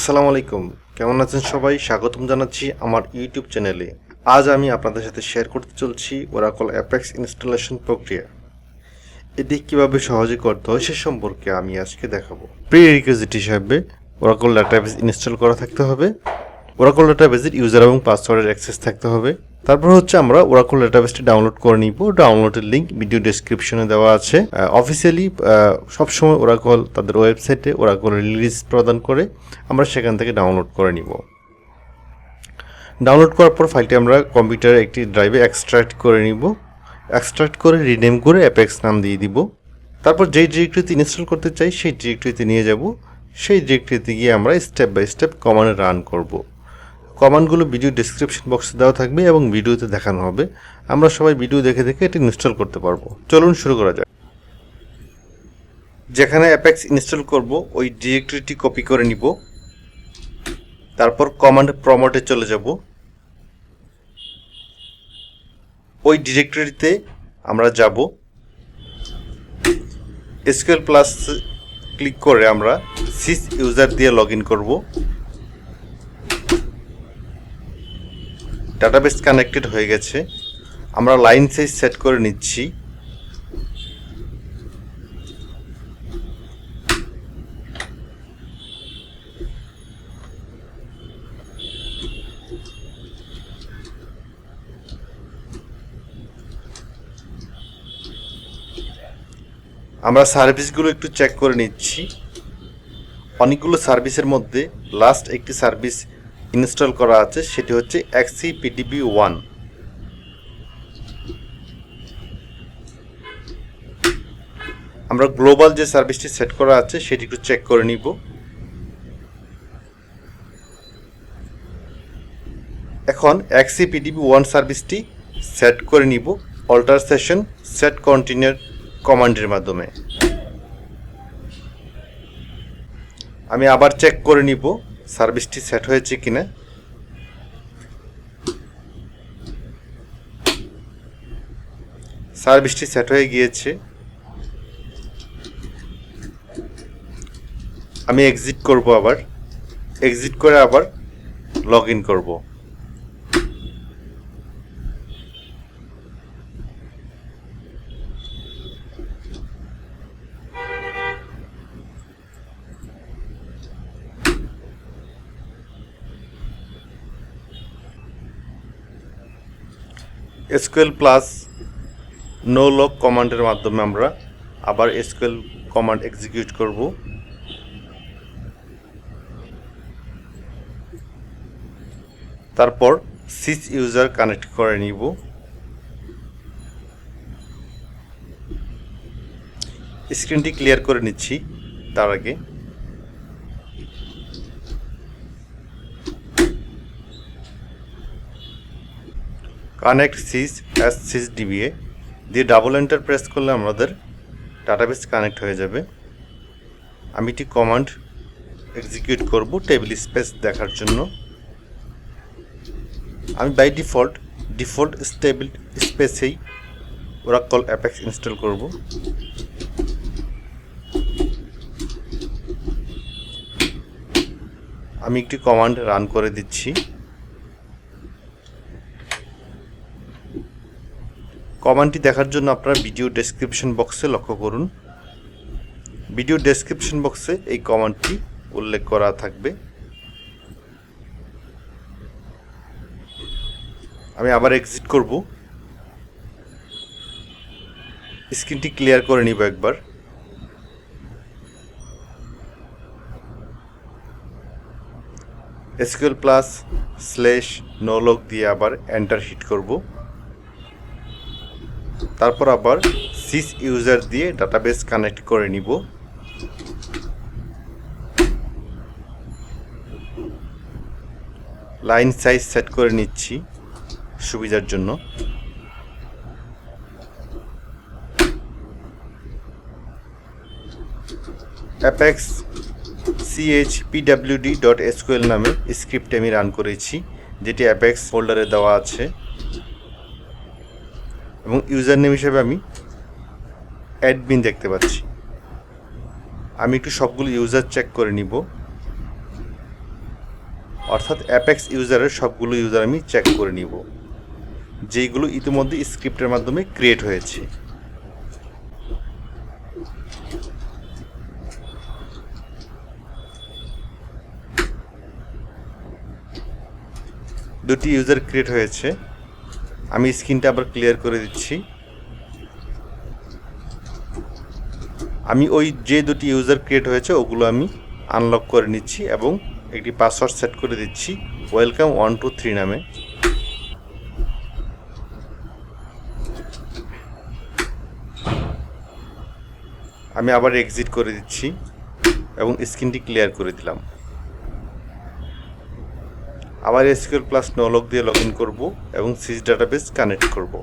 আসসালামু আলাইকুম, কেমন আছেন সবাই? স্বাগতম জানাচ্ছি আমার ইউটিউব চ্যানেলে। আজ আমি আপনাদের সাথে শেয়ার করতে চলছি oracl-APEX ইনস্টলেশন প্রক্রিয়া। এটি কিভাবে সহজে করতে হয় সে সম্পর্কে আমি আজকে দেখাবো। প্রি রিকুইজিট হিসাবে oracle ডাটাবেস ইনস্টল করা থাকতে হবে। oracle ডাটাবেসের ইউজার এবং পাসওয়ার্ডের অ্যাক্সেস থাকতে হবে। তারপর হচ্ছে আমরা oracle ডাটাবেসটি ডাউনলোড করে নিব। ডাউনলোডের লিঙ্ক ভিডিও ডেসক্রিপশনে দেওয়া আছে। অফিসিয়ালি সবসময় oracle তাদের ওয়েবসাইটে oracle রিলিজ প্রদান করে, আমরা সেখান থেকে ডাউনলোড করে নিব। ডাউনলোড করার পর ফাইলটি আমরা কম্পিউটারে একটি ড্রাইভে এক্সট্রাক্ট করে নিব। এক্সট্রাক্ট করে রিনেম করে অ্যাপেক্স নাম দিয়ে দিব। তারপর যেই ডিরেক্টরিতে ইনস্টল করতে চাই সেই ডিরেক্টরিতে নিয়ে যাব। সেই ডিরেক্টরিতে গিয়ে আমরা step by step command run করব। কমান্ডগুলো ভিডিও ডেসক্রিপশন বক্সে দেওয়া থাকবে এবং ভিডিওতে দেখানো হবে। আমরা সবাই ভিডিও দেখে দেখে এটি ইনস্টল করতে পারবো। চলুন শুরু করা যাক। যেখানে অ্যাপেক্স ইনস্টল করব ওই ডিরেক্টরিটি কপি করে নিব। তারপর কমান্ড প্রম্পটে চলে যাব। ওই ডিরেক্টরিতে আমরা যাব। এসকিউএল প্লাস ক্লিক করে আমরা সিস ইউজার দিয়ে লগ ইন করব। ডাটাবেস কানেক্টেড হয়ে গেছে। আমরা লাইন সাইজ সেট করে নিচ্ছি। আমরা সার্ভিসগুলো একটু চেক করে নিচ্ছি। অনেকগুলো সার্ভিসের মধ্যে লাস্ট একটি সার্ভিস ইনস্টল করা আছে, সেটি হচ্ছে XCPDB1। আমরা গ্লোবাল যে সার্ভিসটি সেট করা আছে সেটি একটু চেক করে নিব। এখন XCPDB1 সার্ভিসটি সেট করে নিব অল্টার সেশন সেট কন্টিনিউর কমান্ডের মাধ্যমে। আমি আবার চেক করে নিব সার্ভিসটি সেট হয়েছে কিনা। সার্ভিসটি সেট হয়ে গিয়েছে। আমি এক্সিট করব। আবার এক্সিট করে আবার লগ ইন করব। এসকিউএল প্লাস নো লগ কমান্ডের মাধ্যমে আমরা আবার এসকিউএল কমান্ড এক্সিকিউট করব। তারপর সিস ইউজার কানেক্ট করে নিব। স্ক্রিনটি ক্লিয়ার করে নিচ্ছি। তার আগে connect sys as sys DBA দিয়ে ডাবল এন্টার প্রেস করলে আমাদের ডাটাবেস কানেক্ট হয়ে যাবে। আমি একটি কমান্ড এক্সিকিউট করব টেবিল স্পেস দেখার জন্য। আমি বাই ডিফল্ট টেবিল স্পেসেই oracl-APEX ইনস্টল করব। আমি একটি কমান্ড রান করে দিচ্ছি। কমান্ডটি দেখার জন্য আপনারা ভিডিও ডেসক্রিপশন বক্সে লক্ষ্য করুন। ভিডিও ডেসক্রিপশন বক্সে এই কমান্ডটি উল্লেখ করা থাকবে। আমি আবার এক্সিট করব। স্ক্রিনটি ক্লিয়ার করে নিব একবার। এসকিউএল প্লাস /no log দিয়ে আবার এন্টার হিট করব। তারপর আবার সিস ইউজার দিয়ে ডাটাবেস কানেক্ট করে নিব। লাইন সাইজ সেট করে নিচ্ছি সুবিধার জন্য। APEX chpwd.sql নামে স্ক্রিপ্ট আমি রান করেছি, যেটি APEX ফোল্ডারে দেওয়া আছে এবং ইউজার নেম হিসেবে আমি অ্যাডমিন দেখতে পাচ্ছি। আমি একটু সবগুলো ইউজার চেক করে নিব। অর্থাৎ অ্যাপেক্স ইউজারের সবগুলো ইউজার আমি চেক করে নিব, যেইগুলো ইতিমধ্যে স্ক্রিপ্টের মাধ্যমে ক্রিয়েট হয়েছে। দুটি ইউজার ক্রিয়েট হয়েছে, আমি স্ক্রিনটা আবার ক্লিয়ার করে দিচ্ছি। আমি ওই যে দুটি ইউজার ক্রিয়েট হয়েছে ওগুলো আমি আনলক করে নিচ্ছি এবং একটি পাসওয়ার্ড সেট করে দিচ্ছি ওয়েলকাম 123 নামে। আমি আবার এক্সিট করে দিচ্ছি এবং স্ক্রিনটি ক্লিয়ার করে দিলাম। আবার এসকিউএল প্লাস নোলগ দিয়ে লগ ইন করবো এবং সিস ডাটাবেস কানেক্ট করব।